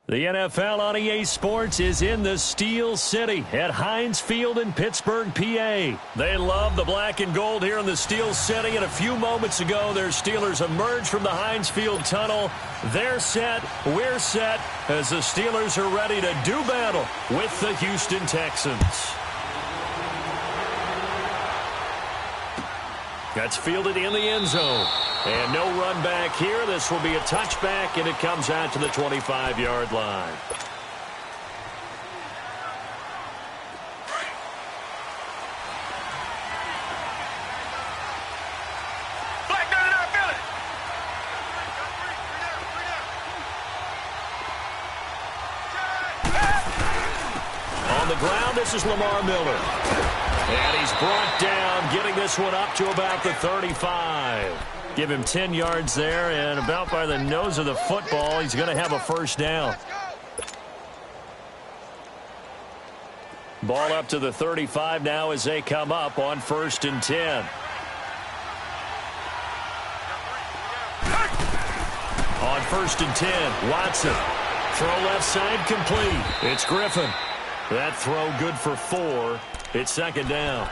The NFL on EA Sports is in the Steel City at Heinz Field in Pittsburgh, PA. They love the black and gold here in the Steel City, and a few moments ago, their Steelers emerged from the Heinz Field tunnel. They're set, we're set, as the Steelers are ready to do battle with the Houston Texans. That's fielded in the end zone. And no run back here. This will be a touchback, and it comes out to the 25-yard line. On the ground, this is Lamar Miller. And he's brought down, getting this one up to about the 35. Give him 10 yards there, and about by the nose of the football, he's going to have a first down. Ball up to the 35 now as they come up on 1st and 10. On 1st and 10, Watson. Throw left side complete. It's Griffin. That throw good for 4. It's 2nd down.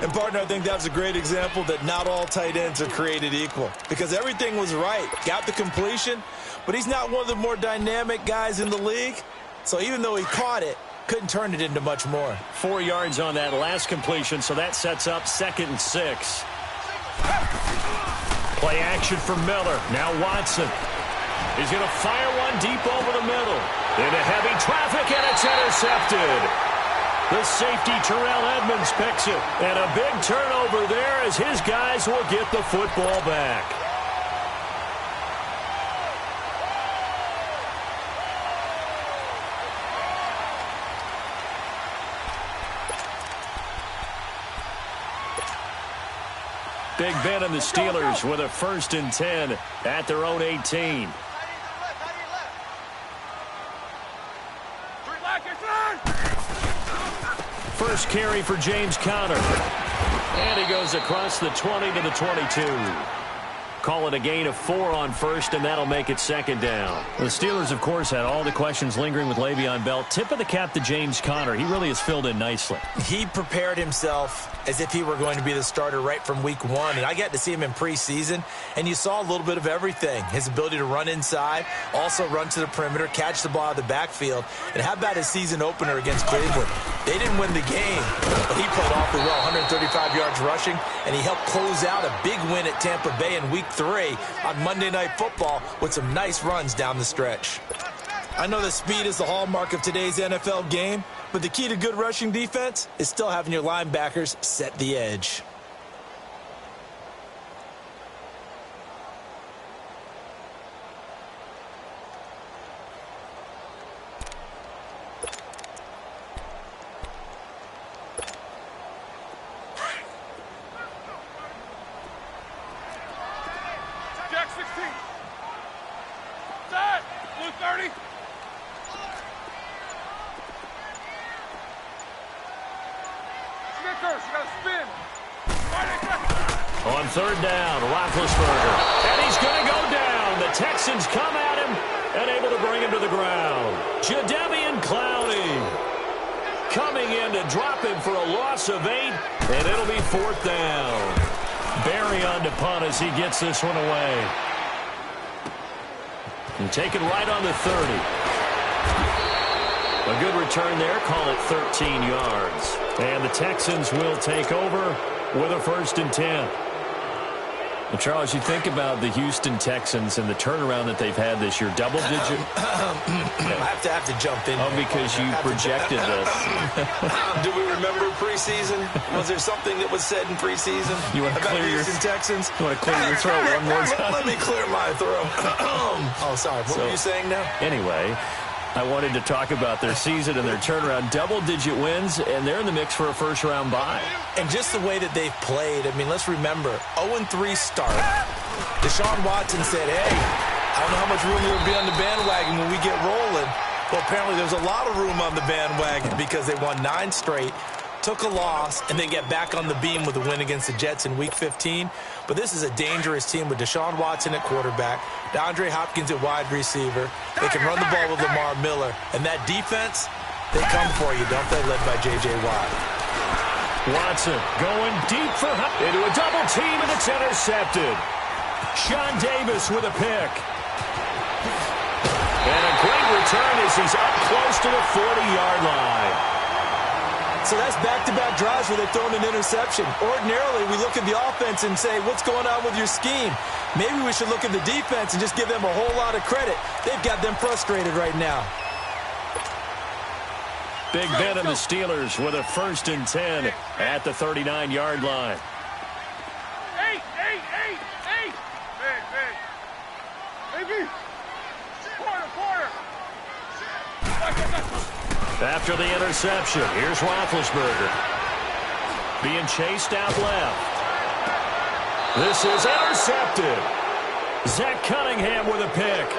And, partner, I think that's a great example that not all tight ends are created equal, because everything was right. Got the completion, but he's not one of the more dynamic guys in the league. So even though he caught it, couldn't turn it into much more. 4 yards on that last completion, so that sets up 2nd and 6. Play action for Miller. Now Watson. He's going to fire one deep over the middle. Into heavy traffic, and it's intercepted. The safety, Terrell Edmonds, picks it. And a big turnover there as his guys will get the football back. Big Ben and the Steelers with a 1st and 10 at their own 18. First carry for James Conner. And he goes across the 20 to the 22. Call it a gain of 4 on 1st, and that'll make it 2nd down. The Steelers, of course, had all the questions lingering with Le'Veon Bell. Tip of the cap to James Conner. He really has filled in nicely. He prepared himself as if he were going to be the starter right from week 1. And I got to see him in preseason, and you saw a little bit of everything. His ability to run inside, also run to the perimeter, catch the ball out of the backfield. And how about his season opener against Cleveland? They didn't win the game, but he played awfully well, 135 yards rushing, and he helped close out a big win at Tampa Bay in week 3 on Monday Night Football with some nice runs down the stretch. I know that speed is the hallmark of today's NFL game, but the key to good rushing defense is still having your linebackers set the edge. On 3rd down, Roethlisberger. And he's going to go down. The Texans come at him and able to bring him to the ground. Jadeveon Clowney coming in to drop him for a loss of 8, and it'll be 4th down. Barry on to punt as he gets this one away. And taken right on the 30. A good return there. Call it 13 yards. And the Texans will take over with a 1st and 10. Well, Charles, you think about the Houston Texans and the turnaround that they've had this year, double-digit. I have to jump in. Oh, because you projected this. Do we remember preseason? Was there something that was said in preseason about the Houston Texans? You want to clear your throat one more time? Let me clear my throat. Oh, sorry. What were you saying now? Anyway, I wanted to talk about their season and their turnaround. Double-digit wins, and they're in the mix for a first-round bye. And just the way that they've played, I mean, let's remember, 0-3 start. Deshaun Watson said, hey, I don't know how much room there will be on the bandwagon when we get rolling. Well, apparently there's a lot of room on the bandwagon because they won 9 straight, took a loss and then get back on the beam with a win against the Jets in Week 15. But this is a dangerous team with Deshaun Watson at quarterback, DeAndre Hopkins at wide receiver. They can run the ball with Lamar Miller. And that defense, they come for you, don't they, led by J.J. Watt. Watson going deep for into a double team, and it's intercepted. Sean Davis with a pick. And a great return as he's up close to the 40-yard line. So that's back-to-back drives where they've thrown an interception. Ordinarily, we look at the offense and say, what's going on with your scheme? Maybe we should look at the defense and just give them a whole lot of credit. They've got them frustrated right now. Big Ben and the Steelers with a 1st and 10 at the 39-yard line. Hey. After the interception, here's Roethlisberger. Being chased out left. This is intercepted. Zach Cunningham with a pick.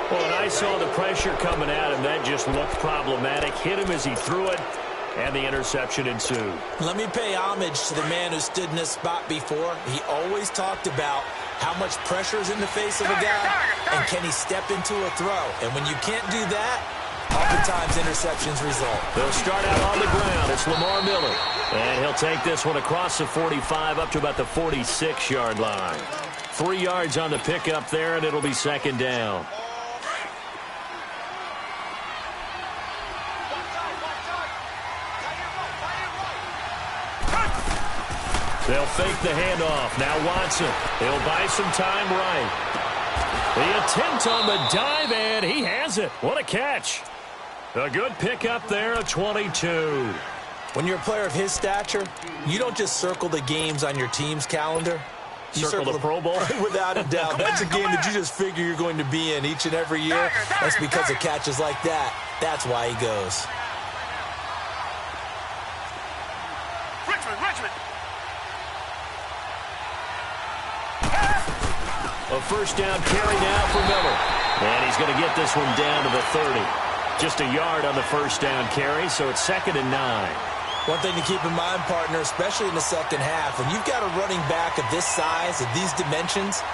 Well, and I saw the pressure coming at him. That just looked problematic. Hit him as he threw it, and the interception ensued. Let me pay homage to the man who stood in this spot before. He always talked about how much pressure is in the face of a guy, and can he step into a throw. And when you can't do that, oftentimes interceptions result. They'll start out on the ground. It's Lamar Miller. And he'll take this one across the 45 up to about the 46-yard line. 3 yards on the pickup there, and it'll be 2nd down. They'll fake the handoff. Now Watson. He'll buy some time right. The attempt on the dive, and he has it. What a catch. A good pickup there at 22. When you're a player of his stature, you don't just circle the games on your team's calendar. You circle the Pro Bowl? Without a doubt. That's a game that you just figure you're going to be in each and every year. That's because of catches like that. That's why he goes. Richmond. A 1st down carry now for Miller. And he's going to get this one down to the 30. Just a yard on the 1st down carry, so it's 2nd and 9. One thing to keep in mind, partner, especially in the second half, when you've got a running back of this size, of these dimensions,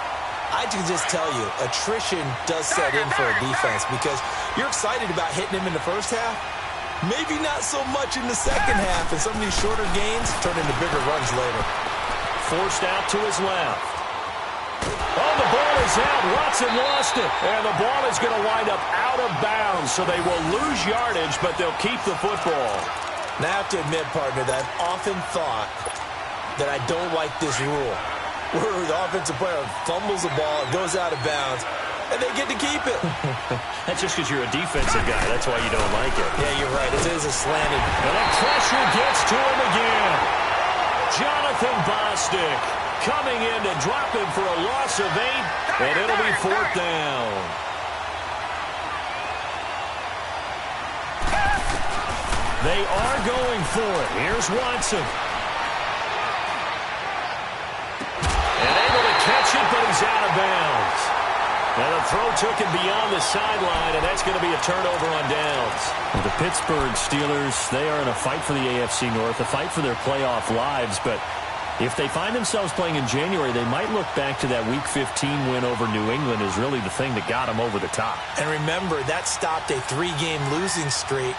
I can just tell you, attrition does set in for a defense because you're excited about hitting him in the first half. Maybe not so much in the second half, and some of these shorter gains turn into bigger runs later. Forced out to his left. Oh, the ball is out. Watson lost it. And the ball is going to wind up out of bounds, so they will lose yardage, but they'll keep the football. Now, I have to admit, partner, that I've often thought that I don't like this rule, where the offensive player fumbles the ball, it goes out of bounds, and they get to keep it. That's just because you're a defensive guy. That's why you don't like it. Yeah, you're right. It is a slanted. And the pressure gets to him again. Jonathan Bostic coming in to drop him for a loss of 8, and it'll be 4th down. They are going for it. Here's Watson. And able to catch it, but he's out of bounds. And the throw took him beyond the sideline, and that's going to be a turnover on downs. Well, the Pittsburgh Steelers, they are in a fight for the AFC North, a fight for their playoff lives, but if they find themselves playing in January, they might look back to that Week 15 win over New England as really the thing that got them over the top. And remember, that stopped a 3-game losing streak.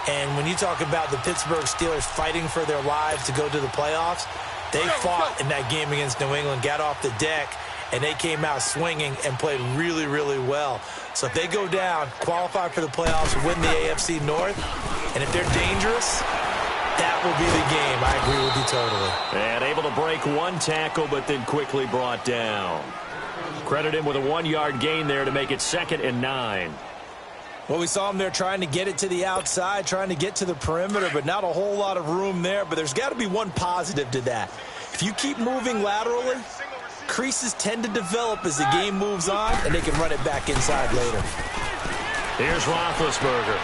And when you talk about the Pittsburgh Steelers fighting for their lives to go to the playoffs, they fought in that game against New England, got off the deck, and they came out swinging and played really, really well. So if they go down, qualify for the playoffs, win the AFC North, and if they're dangerous, that will be the game. I agree with you totally. And able to break one tackle, but then quickly brought down. Credit him with a 1-yard gain there to make it 2nd and 9. Well, we saw him there trying to get it to the outside, trying to get to the perimeter, but not a whole lot of room there. But there's got to be one positive to that. If you keep moving laterally, creases tend to develop as the game moves on, and they can run it back inside later. Here's Roethlisberger.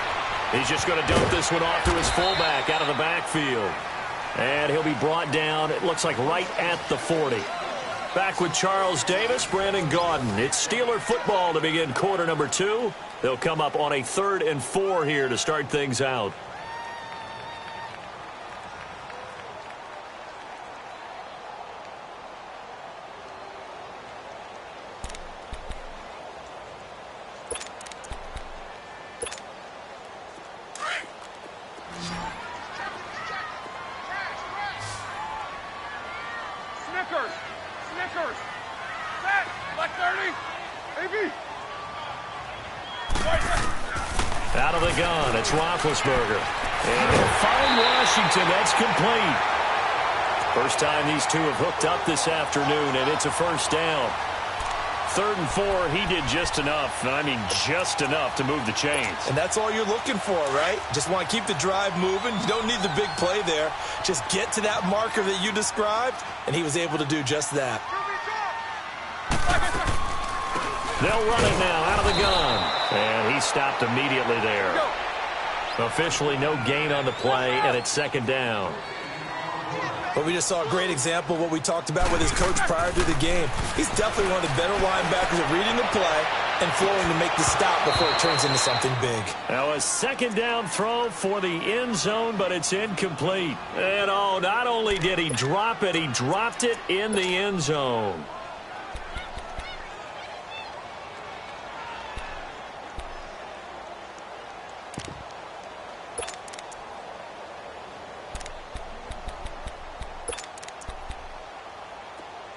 He's just going to dump this one off to his fullback out of the backfield. And he'll be brought down, it looks like right at the 40. Back with Charles Davis, Brandon Gaudin. It's Steeler football to begin quarter number 2. They'll come up on a 3rd and 4 here to start things out. Out of the gun, it's Roethlisberger. And he'll find Washington. That's complete. First time these two have hooked up this afternoon, and it's a first down. 3rd and 4, he did just enough, and I mean just enough to move the chains. And that's all you're looking for, right? Just want to keep the drive moving. You don't need the big play there. Just get to that marker that you described, and he was able to do just that. They'll run it now out of the gun. And he stopped immediately there. Officially no gain on the play, and it's 2nd down. But we just saw a great example of what we talked about with his coach prior to the game. He's definitely one of the better linebackers at reading the play and flowing to make the stop before it turns into something big. Now a 2nd down throw for the end zone, but it's incomplete. And oh, not only did he drop it, he dropped it in the end zone.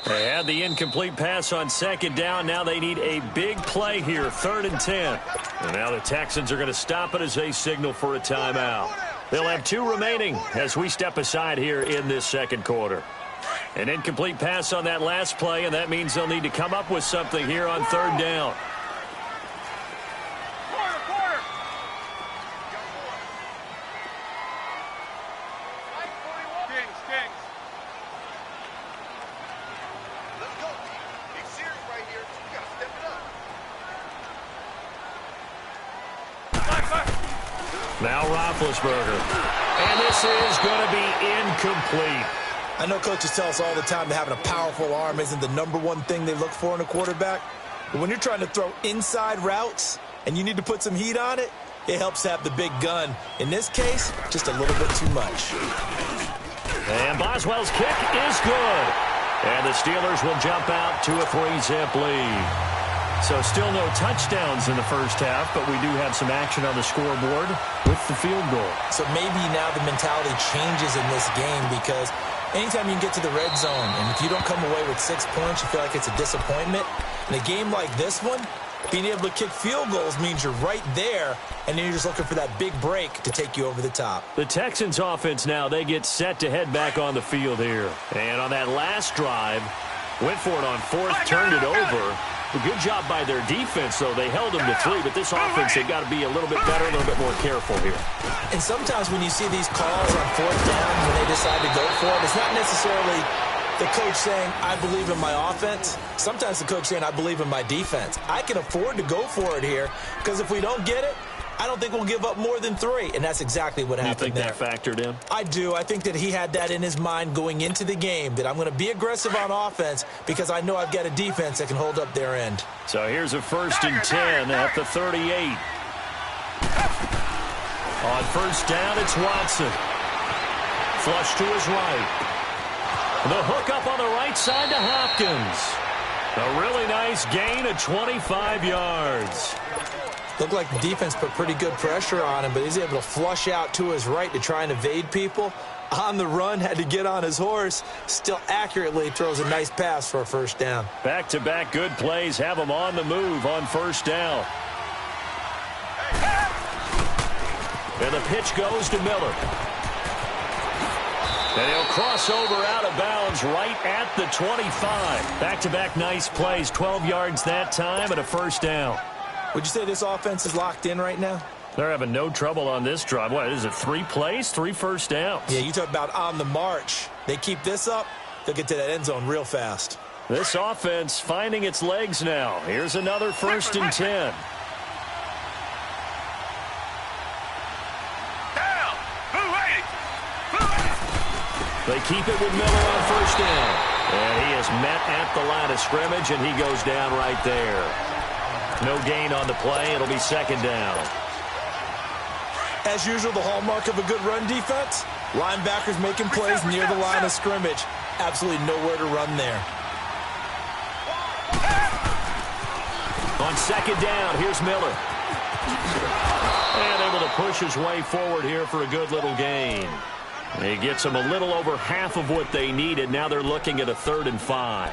They had the incomplete pass on 2nd down. Now they need a big play here, 3rd and 10. And now the Texans are going to stop it as they signal for a timeout. They'll have 2 remaining as we step aside here in this 2nd quarter. An incomplete pass on that last play, and that means they'll need to come up with something here on 3rd down. Now Roethlisberger. And this is going to be incomplete. I know coaches tell us all the time that having a powerful arm isn't the #1 thing they look for in a quarterback. But when you're trying to throw inside routes and you need to put some heat on it, it helps to have the big gun. In this case, just a little bit too much. And Boswell's kick is good. And the Steelers will jump out to a 3-zip lead. So still no touchdowns in the first half, but we do have some action on the scoreboard with the field goal. So maybe now the mentality changes in this game because anytime you can get to the red zone, and if you don't come away with 6 points, you feel like it's a disappointment. In a game like this one, being able to kick field goals means you're right there, and then you're just looking for that big break to take you over the top. The Texans offense now, they get set to head back on the field here. And on that last drive, went for it on 4th, turned it over. A good job by their defense, though. They held them to 3, but this offense, they've got to be a little bit better, a little bit more careful here. And sometimes when you see these calls on 4th down, when they decide to go for it, it's not necessarily the coach saying, I believe in my offense. Sometimes the coach saying, I believe in my defense. I can afford to go for it here because if we don't get it, I don't think we'll give up more than 3, and that's exactly what happened there. You think that factored in? I do. I think that he had that in his mind going into the game, that I'm going to be aggressive on offense because I know I've got a defense that can hold up their end. So here's a 1st and 10 at the 38. On 1st down, it's Watson. Flush to his right. The hook up on the right side to Hopkins. A really nice gain of 25 yards. Looked like the defense put pretty good pressure on him, but he's able to flush out to his right to try and evade people. On the run, had to get on his horse. Still accurately throws a nice pass for a 1st down. Back-to-back good plays have him on the move on 1st down. And the pitch goes to Miller. And he'll cross over out of bounds right at the 25. Back-to-back nice plays, 12 yards that time and a 1st down. Would you say this offense is locked in right now? They're having no trouble on this drive. What is it, 3 plays, 3 first downs? Yeah, you talk about on the march. They keep this up, they'll get to that end zone real fast. This offense finding its legs now. Here's another 1st and 10. They keep it with Miller on 1st down. And he is met at the line of scrimmage, and he goes down right there. No gain on the play. It'll be 2nd down. As usual, the hallmark of a good run defense, linebackers making plays near the line of scrimmage. Absolutely nowhere to run there. On 2nd down, here's Miller. And able to push his way forward here for a good little gain. He gets them a little over half of what they needed. Now they're looking at a 3rd and 5.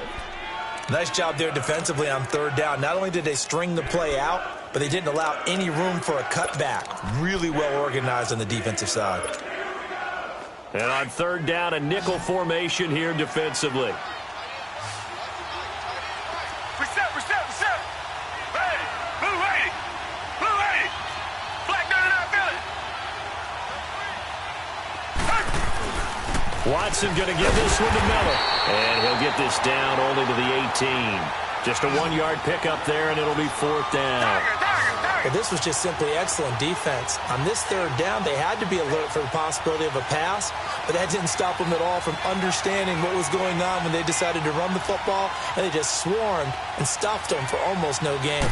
Nice job there defensively on third down. Not only did they string the play out, but they didn't allow any room for a cutback. Really well organized on the defensive side. And on third down, a nickel formation here defensively. Reset. Hey, blue 80. Blue 80. Black 99 Philly. Watson going to give this one to Miller. And he'll get this down only to the 18. Just a 1-yard pickup there, and it'll be fourth down. But this was just simply excellent defense. On this third down, they had to be alert for the possibility of a pass, but that didn't stop them at all from understanding what was going on when they decided to run the football, and they just swarmed and stuffed them for almost no gain.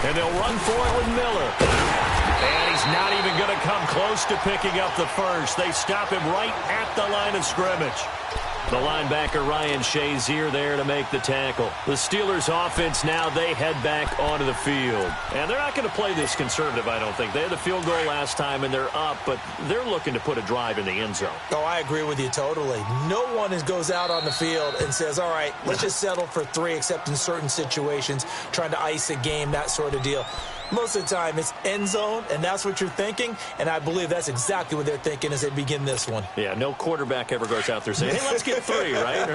And they'll run for it with Miller. And he's not even going to come close to picking up the first. They stop him right at the line of scrimmage. The linebacker Ryan Shazier there to make the tackle. The Steelers offense now, they head back onto the field. And they're not going to play this conservative, I don't think. They had the field goal last time and they're up, but they're looking to put a drive in the end zone. Oh, I agree with you totally. No one goes out on the field and says, all right, let's just settle for 3, except in certain situations, trying to ice a game, that sort of deal. Most of the time, it's end zone, and that's what you're thinking, and I believe that's exactly what they're thinking as they begin this one. Yeah, no quarterback ever goes out there saying, hey, let's get 3, right?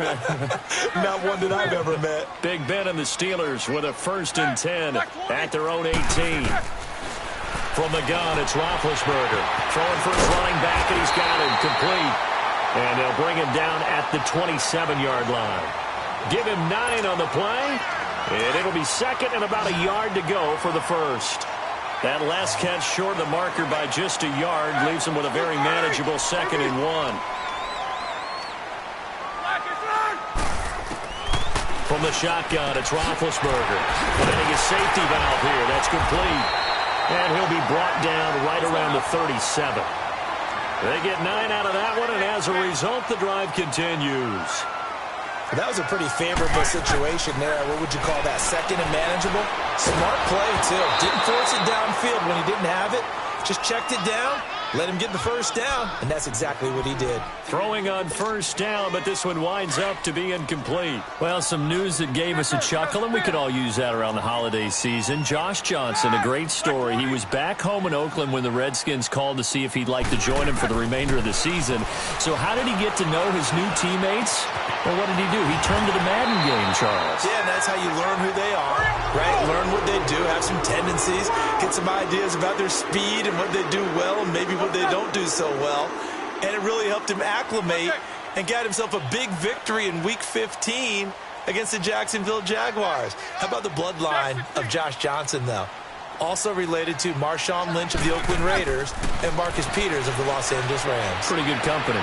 Not one that I've ever met. Big Ben and the Steelers with a 1st and 10 at their own 18. From the gun, it's Roethlisberger. Throwing for his running back, and he's got him complete. And they'll bring him down at the 27-yard line. Give him 9 on the play. And it'll be second and about a yard to go for the first. That last catch short of the marker by just a yard leaves him with a very manageable 2nd and 1. From the shotgun, it's Roethlisberger. Getting his safety valve here. That's complete. And he'll be brought down right around the 37. They get 9 out of that one, and as a result, the drive continues. That was a pretty favorable situation there. What would you call that? 2nd and manageable? Smart play, too. Didn't force it downfield when he didn't have it. Just checked it down, let him get the first down, and that's exactly what he did. Throwing on first down, but this one winds up to be incomplete. Well, some news that gave us a chuckle, and we could all use that around the holiday season. Josh Johnson, a great story. He was back home in Oakland when the Redskins called to see if he'd like to join him for the remainder of the season. So how did he get to know his new teammates? Well, what did he do? He turned to the Madden game, Charles. Yeah, and that's how you learn who they are, right? Learn what they do, have some tendencies, get some ideas about their speed and what they do well and maybe what they don't do so well. And it really helped him acclimate and got himself a big victory in Week 15 against the Jacksonville Jaguars. How about the bloodline of Josh Johnson, though? Also related to Marshawn Lynch of the Oakland Raiders and Marcus Peters of the Los Angeles Rams. Pretty good company.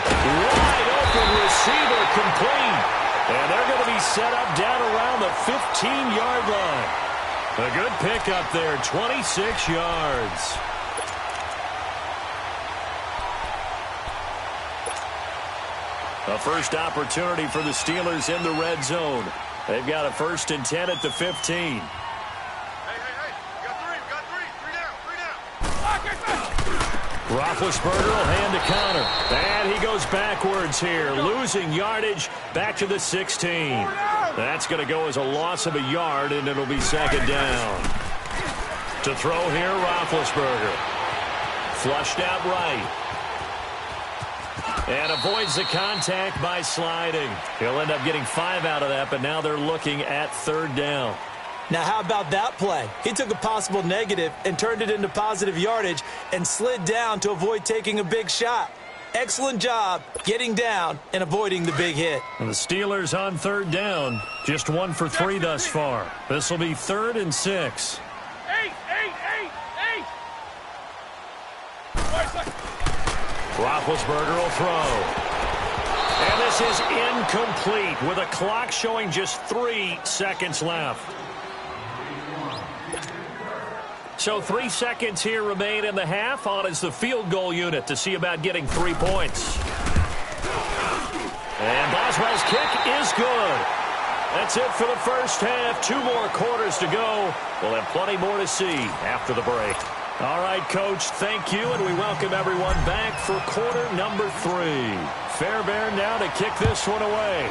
Wide open receiver complete. And they're going to be set up down around the 15-yard line. A good pickup there, 26 yards. A first opportunity for the Steelers in the red zone. They've got a 1st and 10 at the 15. Hey. We got 3. 3 down. Roethlisberger will hand the counter. And he goes backwards here, losing yardage back to the 16. That's going to go as a loss of a yard, and it'll be 2nd down. To throw here, Roethlisberger. Flushed out right. And avoids the contact by sliding. He'll end up getting 5 out of that, but now they're looking at 3rd down. Now, how about that play? He took a possible negative and turned it into positive yardage and slid down to avoid taking a big shot. Excellent job getting down and avoiding the big hit. And the Steelers on 3rd down. Just 1 for 3 thus far. This will be 3rd and 6. 8. Roethlisberger will throw. And this is incomplete with a clock showing just 3 seconds left. So 3 seconds here remain in the half. On is the field goal unit to see about getting 3 points. And Boswell's kick is good. That's it for the first half. 2 more quarters to go. We'll have plenty more to see after the break. All right, Coach, thank you, and we welcome everyone back for quarter number 3. Fairbairn now to kick this one away.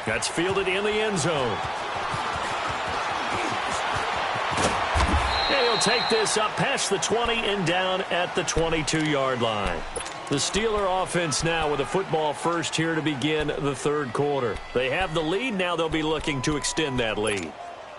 That's fielded in the end zone. And he'll take this up past the 20 and down at the 22-yard line. The Steeler offense now with a football first here to begin the third quarter. They have the lead. Now they'll be looking to extend that lead.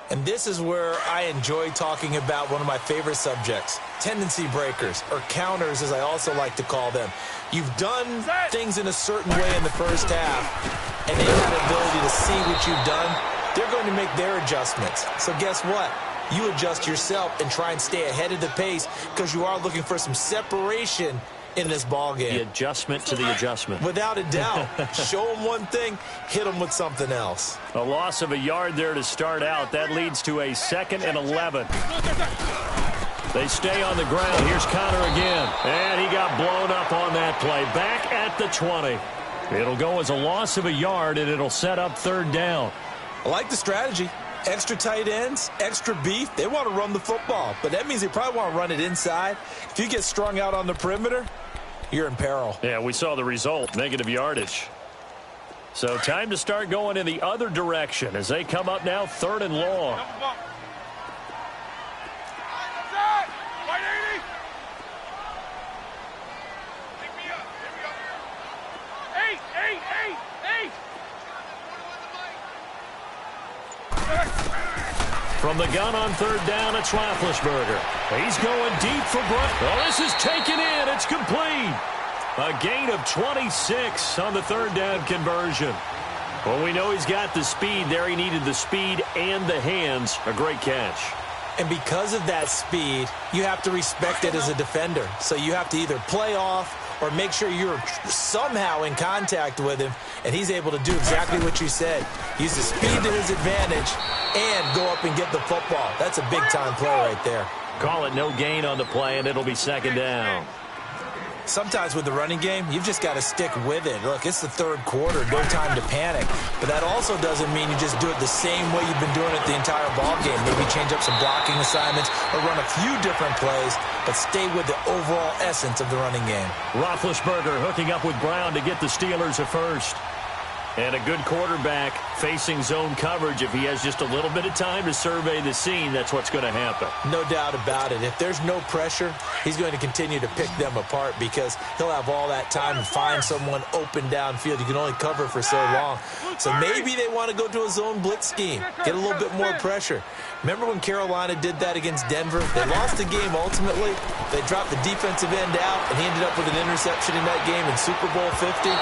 And this is where I enjoy talking about one of my favorite subjects, tendency breakers, or counters as I also like to call them. You've done things in a certain way in the first half, and they have the ability to see what you've done. They're going to make their adjustments. So guess what? You adjust yourself and try and stay ahead of the pace because you are looking for some separation in this ball game. The adjustment to the adjustment. Without a doubt. Show them one thing, hit them with something else. A loss of a yard there to start out. That leads to a 2nd and 11. They stay on the ground. Here's Connor again. And he got blown up on that play. Back at the 20. It'll go as a loss of a yard, and it'll set up 3rd down. I like the strategy. Extra tight ends, extra beef. They want to run the football, but that means they probably want to run it inside. If you get strung out on the perimeter, you're in peril. Yeah, we saw the result, negative yardage. So time to start going in the other direction as they come up now 3rd and long. From the gun on 3rd down, it's Roethlisberger. He's going deep for Bryant. Well, this is taken in. It's complete. A gain of 26 on the 3rd down conversion. Well, we know he's got the speed there. He needed the speed and the hands. A great catch. And because of that speed, you have to respect it as a defender. So you have to either play off or make sure you're somehow in contact with him, and he's able to do exactly what you said. Use the speed to his advantage and go up and get the football. That's a big-time play right there. Call it no gain on the play, and it'll be 2nd down. Sometimes with the running game, you've just got to stick with it. Look, it's the 3rd quarter, no time to panic. But that also doesn't mean you just do it the same way you've been doing it the entire ball game. Maybe change up some blocking assignments or run a few different plays, but stay with the overall essence of the running game. Roethlisberger hooking up with Brown to get the Steelers a first. And a good quarterback facing zone coverage. If he has just a little bit of time to survey the scene, that's what's going to happen. No doubt about it. If there's no pressure, he's going to continue to pick them apart because he'll have all that time to find someone open downfield. You can only cover for so long. So maybe they want to go to a zone blitz scheme, get a little bit more pressure. Remember when Carolina did that against Denver? They lost the game ultimately. They dropped the defensive end out, and he ended up with an interception in that game in Super Bowl 50.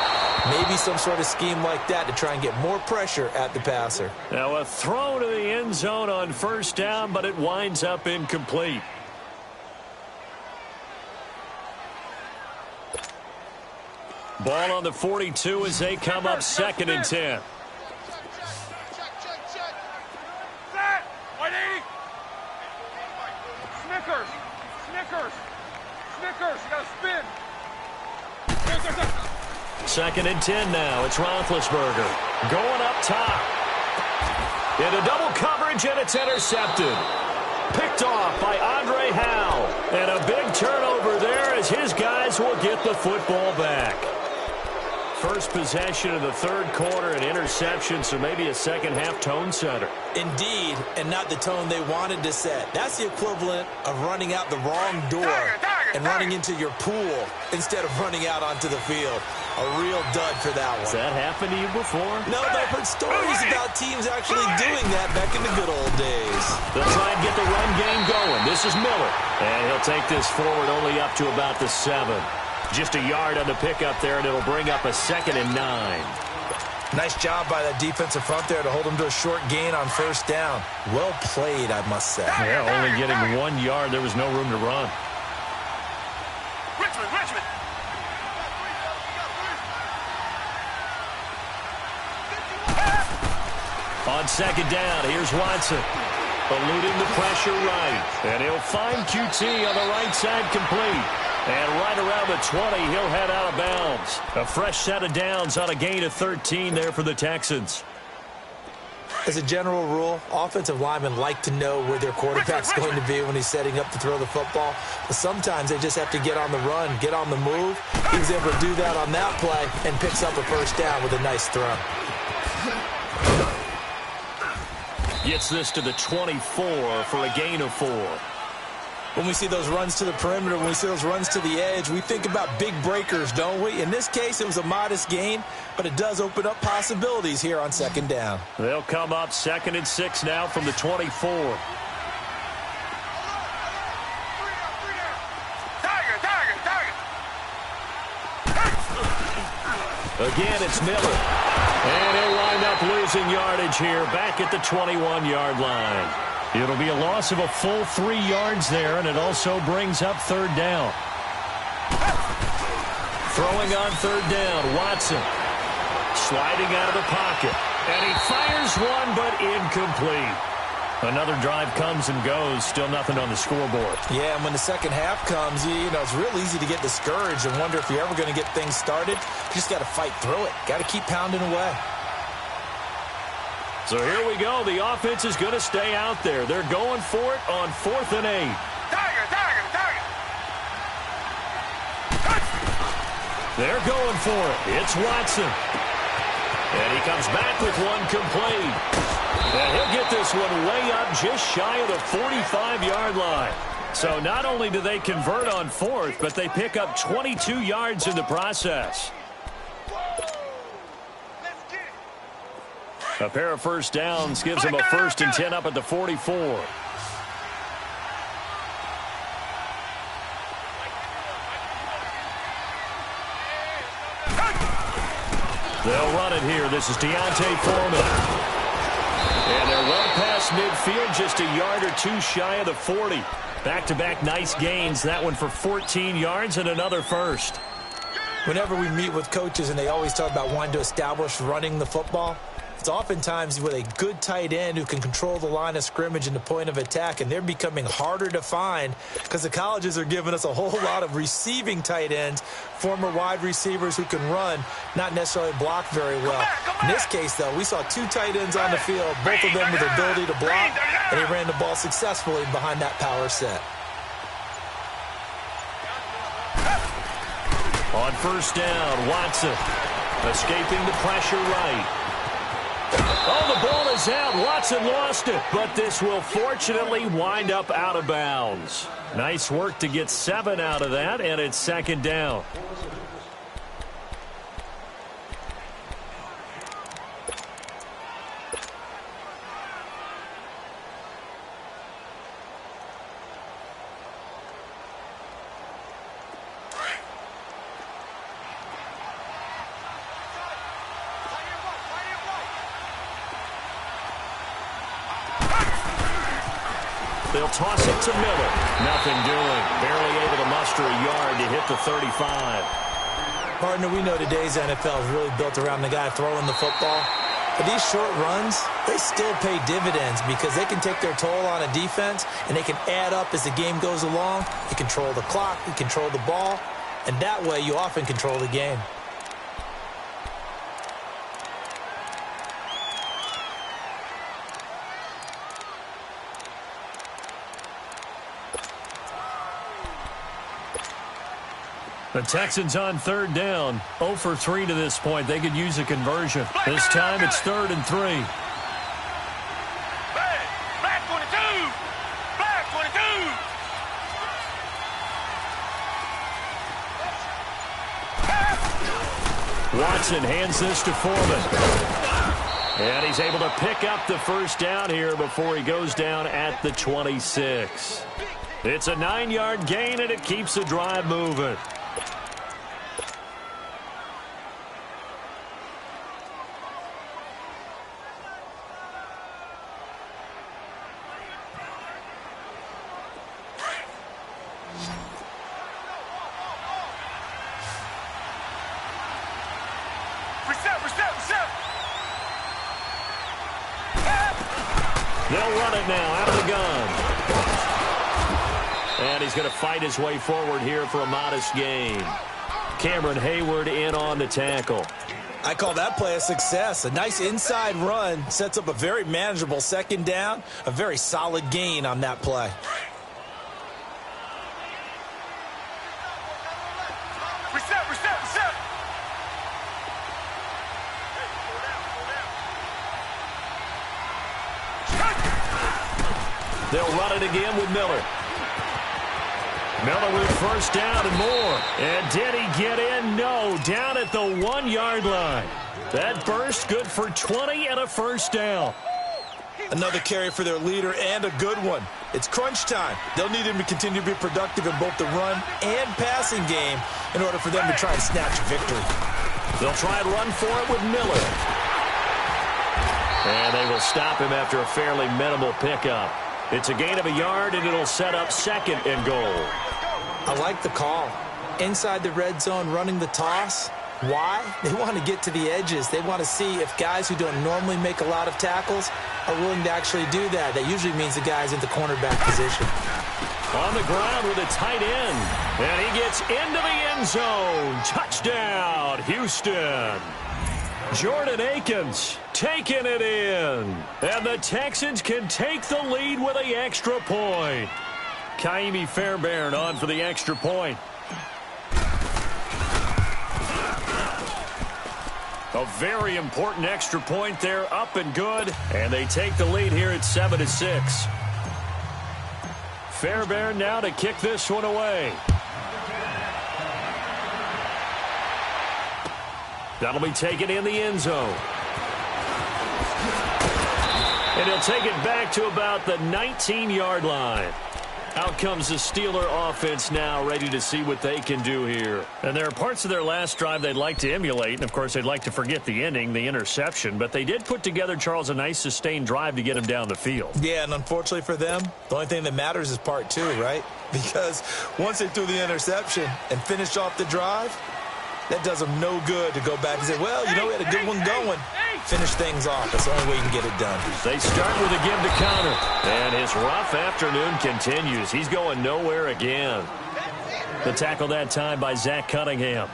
Maybe some sort of scheme like that to try and get more pressure at the passer. Now a throw to the end zone on 1st down, but it winds up incomplete. Ball on the 42 as they come up 2nd and 10. Snickers, you got to spin. 2nd and 10 now. It's Roethlisberger going up top. Into double coverage, and it's intercepted. Picked off by Andre Howe. And a big turnover there as his guys will get the football back. First possession of the 3rd quarter, an interception, so maybe a second-half tone setter. Indeed, and not the tone they wanted to set. That's the equivalent of running out the wrong door and running into your pool instead of running out onto the field. A real dud for that one. Has that happened to you before? No, but I've heard stories about teams actually doing that back in the good old days. They'll try and get the run game going. This is Miller. And he'll take this forward only up to about the 7. Just a yard on the pickup there, and it'll bring up a 2nd and 9. Nice job by that defensive front there to hold him to a short gain on 1st down. Well played, I must say. Yeah, only getting 1 yard. There was no room to run. Richmond. On 2nd down, here's Watson. Eluding the pressure right. And he'll find QT on the right side complete. And right around the 20, he'll head out of bounds. A fresh set of downs on a gain of 13 there for the Texans. As a general rule, offensive linemen like to know where their quarterback's going to be when he's setting up to throw the football. But sometimes they just have to get on the run, get on the move. He was able to do that on that play and picks up a first down with a nice throw. Gets this to the 24 for a gain of 4. When we see those runs to the perimeter, when we see those runs to the edge, we think about big breakers, don't we? In this case, it was a modest gain, but it does open up possibilities here on second down. They'll come up 2nd and 6 now from the 24. Again, it's Miller. And he'll wind up losing yardage here back at the 21-yard line. It'll be a loss of a full 3 yards there, and it also brings up 3rd down. Throwing on 3rd down, Watson. Sliding out of the pocket. And he fires one, but incomplete. Another drive comes and goes. Still nothing on the scoreboard. Yeah, and when the second half comes, you know, it's real easy to get discouraged and wonder if you're ever going to get things started. You just got to fight through it. Got to keep pounding away. So here we go. The offense is going to stay out there. They're going for it on 4th and 8. They're going for it. It's Watson. And he comes back with one complete. And he'll get this one way up just shy of the 45-yard line. So not only do they convert on 4th, but they pick up 22 yards in the process. A pair of first downs gives them a 1st and 10 up at the 44. They'll run it here. This is Deontay Foreman. And they're well past midfield, just a yard or 2 shy of the 40. Back-to-back nice gains. That one for 14 yards and another 1st. Whenever we meet with coaches and they always talk about wanting to establish running the football, it's oftentimes with a good tight end who can control the line of scrimmage and the point of attack, and they're becoming harder to find because the colleges are giving us a whole lot of receiving tight ends, former wide receivers who can run, not necessarily block very well. In this case, though, we saw 2 tight ends on the field, both of them with the ability to block, and he ran the ball successfully behind that power set. On first down, Watson escaping the pressure right. Oh, the ball is out. Watson lost it, but this will fortunately wind up out of bounds. Nice work to get 7 out of that, and it's 2nd down. They'll toss it to Miller. Nothing doing. Barely able to muster a yard to hit the 35. Partner, we know today's NFL is really built around the guy throwing the football. But these short runs, they still pay dividends because they can take their toll on a defense and they can add up as the game goes along. You control the clock, you control the ball, and that way you often control the game. The Texans on 3rd down. 0 for 3 to this point. They could use a conversion. This time it's 3rd and 3. Black 22! Black 22! Watson hands this to Foreman. And he's able to pick up the first down here before he goes down at the 26. It's a 9-yard gain, and it keeps the drive moving. They'll run it now out of the gun. And he's going to fight his way forward here for a modest gain. Cameron Hayward in on the tackle. I call that play a success. A nice inside run sets up a very manageable second down, a very solid gain on that play. Reset, reset, reset. They'll run it again with Miller. Miller with first down and more. And did he get in? No. Down at the 1-yard line. That burst good for 20 and a first down. Another carry for their leader and a good one. It's crunch time. They'll need him to continue to be productive in both the run and passing game in order for them to try and snatch a victory. They'll try and run for it with Miller. And they will stop him after a fairly minimal pickup. It's a gain of a yard, and it'll set up second and goal. I like the call. Inside the red zone, running the toss. Why? They want to get to the edges. They want to see if guys who don't normally make a lot of tackles are willing to actually do that. That usually means the guy's in the cornerback position. On the ground with a tight end. And he gets into the end zone. Touchdown, Houston. Jordan Akins taking it in. And the Texans can take the lead with an extra point. Kaimi Fairbairn on for the extra point. A very important extra point there, up and good. And they take the lead here at 7-6. Fairbairn now to kick this one away. That'll be taken in the end zone. And he'll take it back to about the 19-yard line. Out comes the Steeler offense now, ready to see what they can do here. And there are parts of their last drive they'd like to emulate, and of course they'd like to forget the ending, the interception, but they did put together, Charles, a nice sustained drive to get him down the field. Yeah, and unfortunately for them, the only thing that matters is part two, right? Because once they threw the interception and finished off the drive, that does them no good to go back and say, well, you know, we had a good one going. Finish things off. That's the only way you can get it done. They start with a give to counter. And his rough afternoon continues. He's going nowhere again. The tackle that time by Zach Cunningham.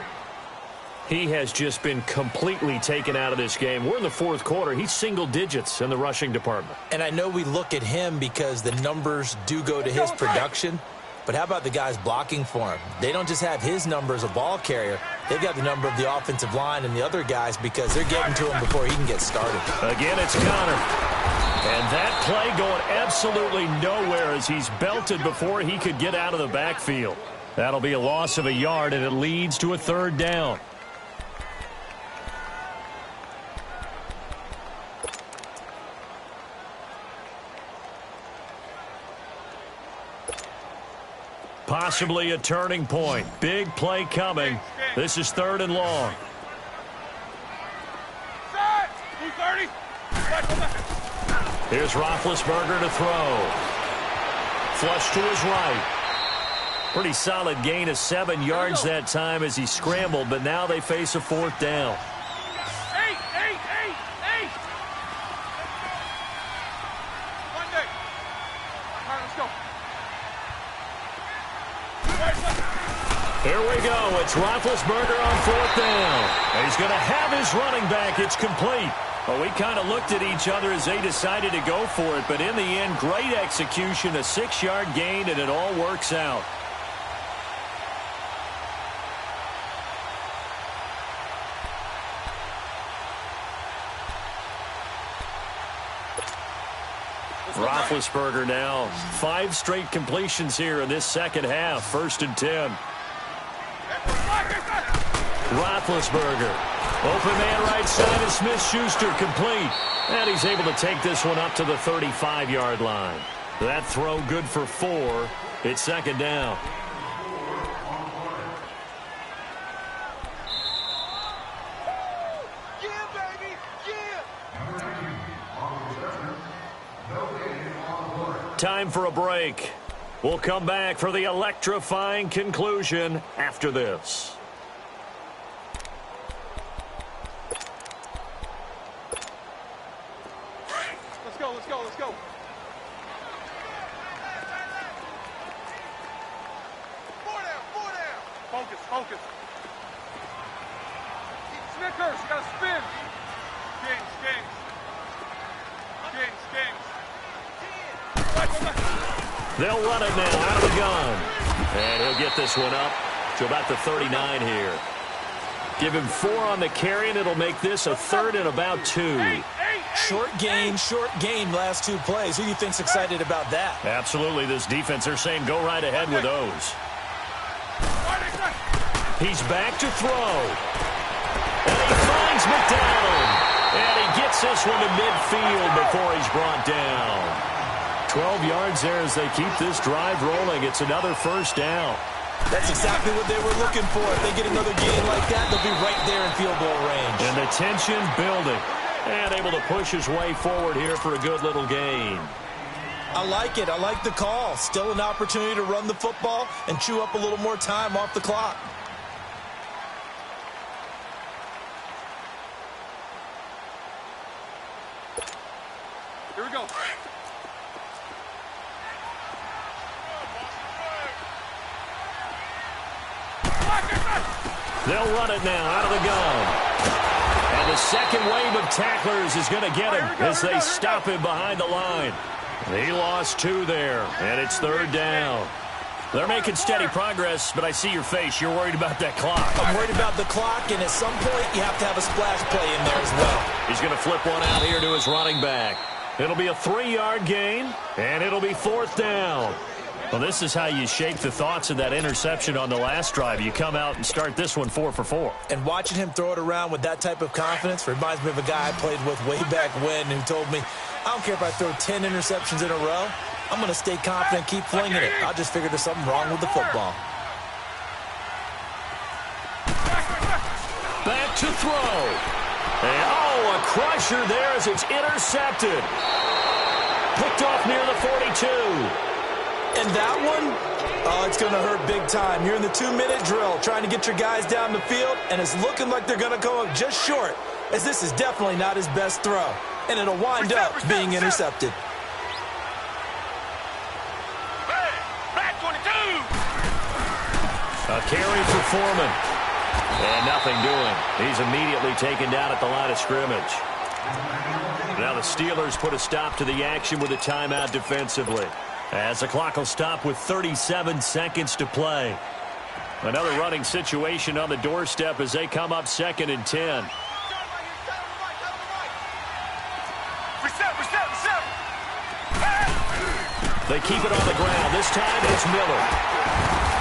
He has just been completely taken out of this game. We're in the fourth quarter. He's single digits in the rushing department. And I know we look at him because the numbers do go to his production. But how about the guys blocking for him? They don't just have his number as a ball carrier. They've got the number of the offensive line and the other guys because they're getting to him before he can get started. Again, it's Connor. And that play going absolutely nowhere as he's belted before he could get out of the backfield. That'll be a loss of a yard, and it leads to a third down. Possibly a turning point. Big play coming. This is third and long. Here's Roethlisberger to throw. Flush to his right. Pretty solid gain of 7 yards that time as he scrambled, but now they face a fourth down. Here we go. It's Roethlisberger on fourth down. And he's going to have his running back. It's complete. Well, we kind of looked at each other as they decided to go for it. But in the end, great execution, a 6-yard gain, and it all works out. Roethlisberger now 5 straight completions here in this second half. 1st and 10. Roethlisberger. Open man right side of Smith-Schuster complete. And he's able to take this one up to the 35-yard line. That throw good for 4. It's second down. Time for a break. We'll come back for the electrifying conclusion after this. Let's go. Four down. Focus. Snickers, you gotta spin. Games. They'll run it now out of the gun. And he'll get this one up to about the 39 here. Give him 4 on the carry, and it'll make this a 3rd and about 2. Short gain last 2 plays. Who do you think's excited about that? Absolutely. This defense, they're saying go right ahead with those. He's back to throw. And he finds McDonald. And he gets this one to midfield before he's brought down. 12 yards there as they keep this drive rolling. It's another first down. That's exactly what they were looking for. If they get another gain like that, they'll be right there in field goal range. And the tension building. And able to push his way forward here for a good little gain. I like it. I like the call. Still an opportunity to run the football and chew up a little more time off the clock. Here we go. They'll run it now out of the gun. And the second wave of tacklers is going to get him as they stop him behind the line. He lost 2 there, and it's 3rd down. They're making steady progress, but I see your face. You're worried about that clock. I'm worried about the clock, and at some point you have to have a splash play in there as well. He's going to flip one out here to his running back. It'll be a 3-yard gain, and it'll be 4th down. Well, this is how you shake the thoughts of that interception on the last drive. You come out and start this one 4 for 4. And watching him throw it around with that type of confidence reminds me of a guy I played with way back when who told me, I don't care if I throw 10 interceptions in a row. I'm going to stay confident, keep flinging it. I just figured there's something wrong with the football. Back to throw. And, a crusher there as it's intercepted. Picked off near the 42. And that one, it's going to hurt big time. You're in the 2-minute drill trying to get your guys down the field, and it's looking like they're going to go up just short, as this is definitely not his best throw. And it'll wind up being intercepted. Back 22. A carry for Foreman. And nothing doing. He's immediately taken down at the line of scrimmage. Now the Steelers put a stop to the action with a timeout defensively, as the clock will stop with 37 seconds to play. Another running situation on the doorstep as they come up 2nd and 10. Reset. They keep it on the ground. This time it's Miller.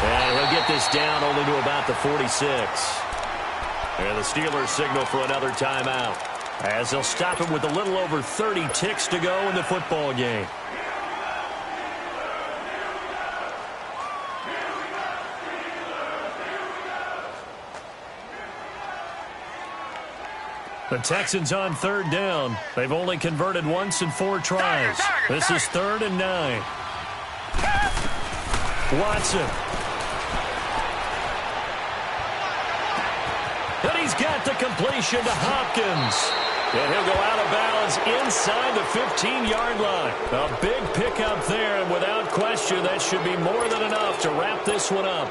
And he'll get this down only to about the 46. And the Steelers signal for another timeout, as they'll stop him with a little over 30 ticks to go in the football game. The Texans on 3rd down. They've only converted once in 4 tries. This is 3rd and 9. Watson. And he's got the completion to Hopkins. And he'll go out of bounds inside the 15-yard line. A big pickup there, and without question, that should be more than enough to wrap this one up.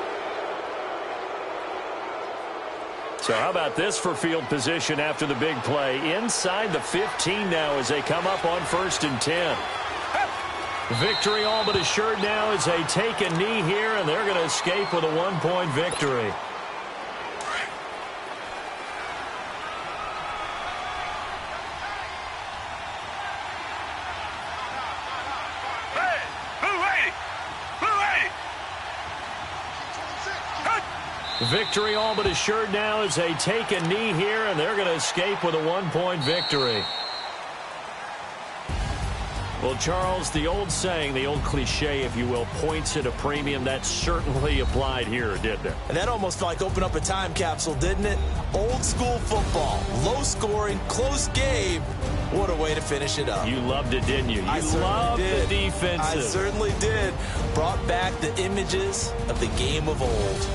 So how about this for field position after the big play? Inside the 15 now as they come up on 1st and 10. Victory all but assured now as they take a knee here, and they're going to escape with a 1-point victory. Victory all but assured now as they take a knee here, and they're going to escape with a 1-point victory. Well, Charles, the old saying, the old cliche, if you will, points at a premium, that certainly applied here, didn't it? And that almost felt like opened up a time capsule, didn't it? Old school football, low scoring, close game. What a way to finish it up. You loved it, didn't you? I You loved did. the defensive. I certainly did. Brought back the images of the game of old.